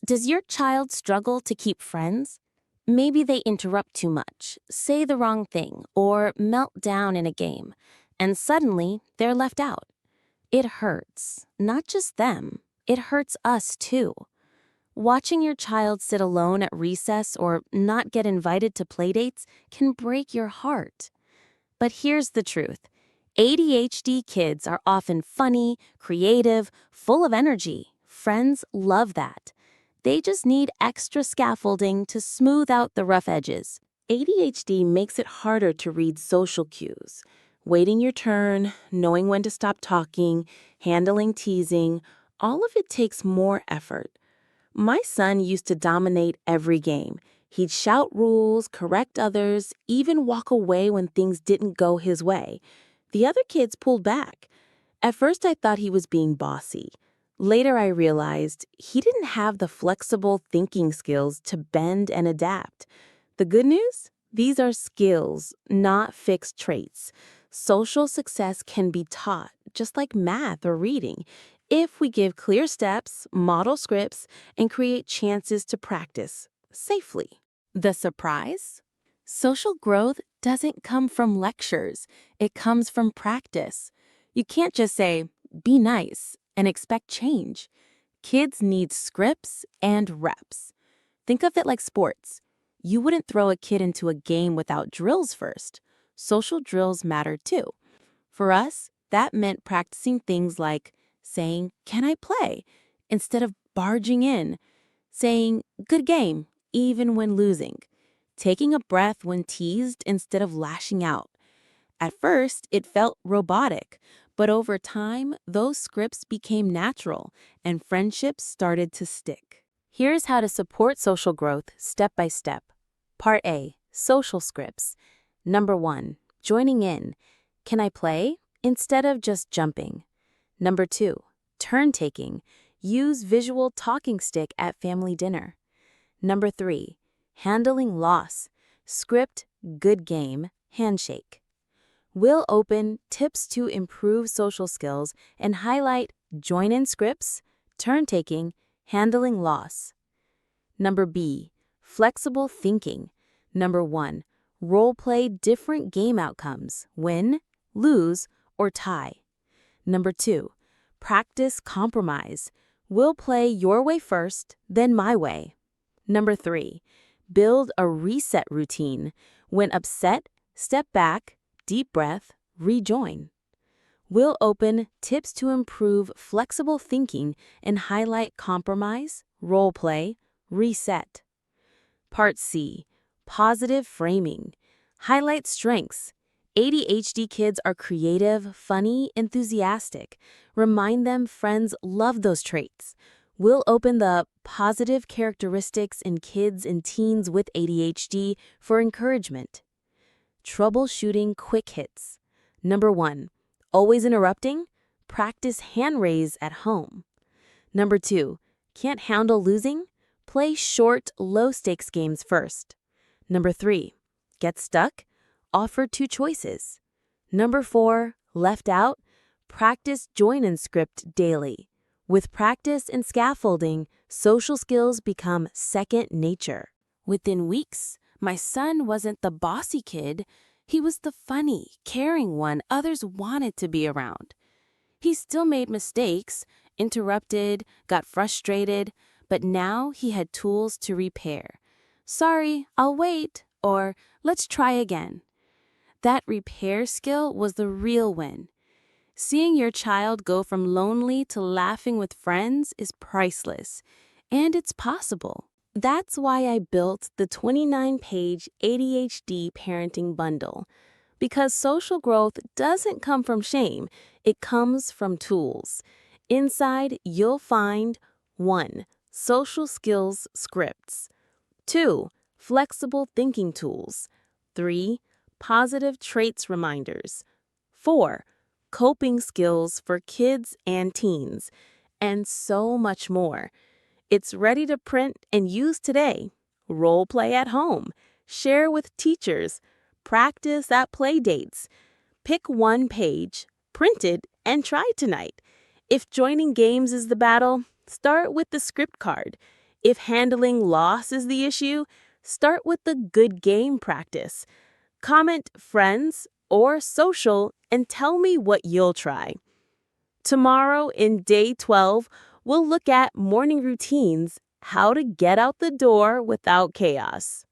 Does your child struggle to keep friends? Maybe they interrupt too much, say the wrong thing, or melt down in a game, and suddenly they're left out. It hurts. Not just them. It hurts us too. Watching your child sit alone at recess or not get invited to playdates can break your heart. But here's the truth. ADHD kids are often funny, creative, full of energy. Friends love that. They just need extra scaffolding to smooth out the rough edges. ADHD makes it harder to read social cues. Waiting your turn, knowing when to stop talking, handling teasing, all of it takes more effort. My son used to dominate every game. He'd shout rules, correct others, even walk away when things didn't go his way. The other kids pulled back. At first, I thought he was being bossy. Later, I realized he didn't have the flexible thinking skills to bend and adapt. The good news? These are skills, not fixed traits. Social success can be taught, just like math or reading, if we give clear steps, model scripts, and create chances to practice safely. The surprise? Social growth doesn't come from lectures. It comes from practice. You can't just say, be nice, and expect change. Kids need scripts and reps. Think of it like sports. You wouldn't throw a kid into a game without drills first. Social drills matter too. For us, that meant practicing things like saying, "Can I play?" instead of barging in, saying, "Good game," even when losing, taking a breath when teased instead of lashing out. At first, it felt robotic, but over time, those scripts became natural and friendships started to stick. Here's how to support social growth step by step. Part A, social scripts. Number 1, joining in. Can I play? Instead of just jumping. Number 2, turn taking. Use visual talking stick at family dinner. Number 3, handling loss. Script, good game, handshake. We'll open tips to improve social skills and highlight join-in scripts, turn-taking, handling loss. Number B, flexible thinking. Number 1, role-play different game outcomes, win, lose, or tie. Number 2, practice compromise. We'll play your way first, then my way. Number 3, build a reset routine. When upset, step back, deep breath, rejoin. We'll open tips to improve flexible thinking and highlight compromise, role play, reset. Part C, positive framing. Highlight strengths. ADHD kids are creative, funny, enthusiastic. Remind them friends love those traits. We'll open the positive characteristics in kids and teens with ADHD for encouragement. Troubleshooting quick hits. Number 1, always interrupting? Practice hand raise at home. Number 2, can't handle losing? Play short, low-stakes games first. Number 3, get stuck? Offer 2 choices. Number 4, left out? Practice join-in script daily. With practice and scaffolding, social skills become second nature. Within weeks, my son wasn't the bossy kid. He was the funny, caring one others wanted to be around. He still made mistakes, interrupted, got frustrated, but now he had tools to repair. "Sorry, I'll wait," or "Let's try again." That repair skill was the real win. Seeing your child go from lonely to laughing with friends is priceless, and it's possible. That's why I built the 29-page ADHD parenting bundle. Because social growth doesn't come from shame, it comes from tools. Inside, you'll find 1, social skills scripts. 2, flexible thinking tools. 3, positive traits reminders. 4, coping skills for kids and teens. And so much more. It's ready to print and use today. Role play at home. Share with teachers. Practice at play dates. Pick 1 page, print it, and try tonight. If joining games is the battle, start with the script card. If handling loss is the issue, start with the good game practice. Comment friends or social and tell me what you'll try. Tomorrow in day 12, we'll look at morning routines, how to get out the door without chaos.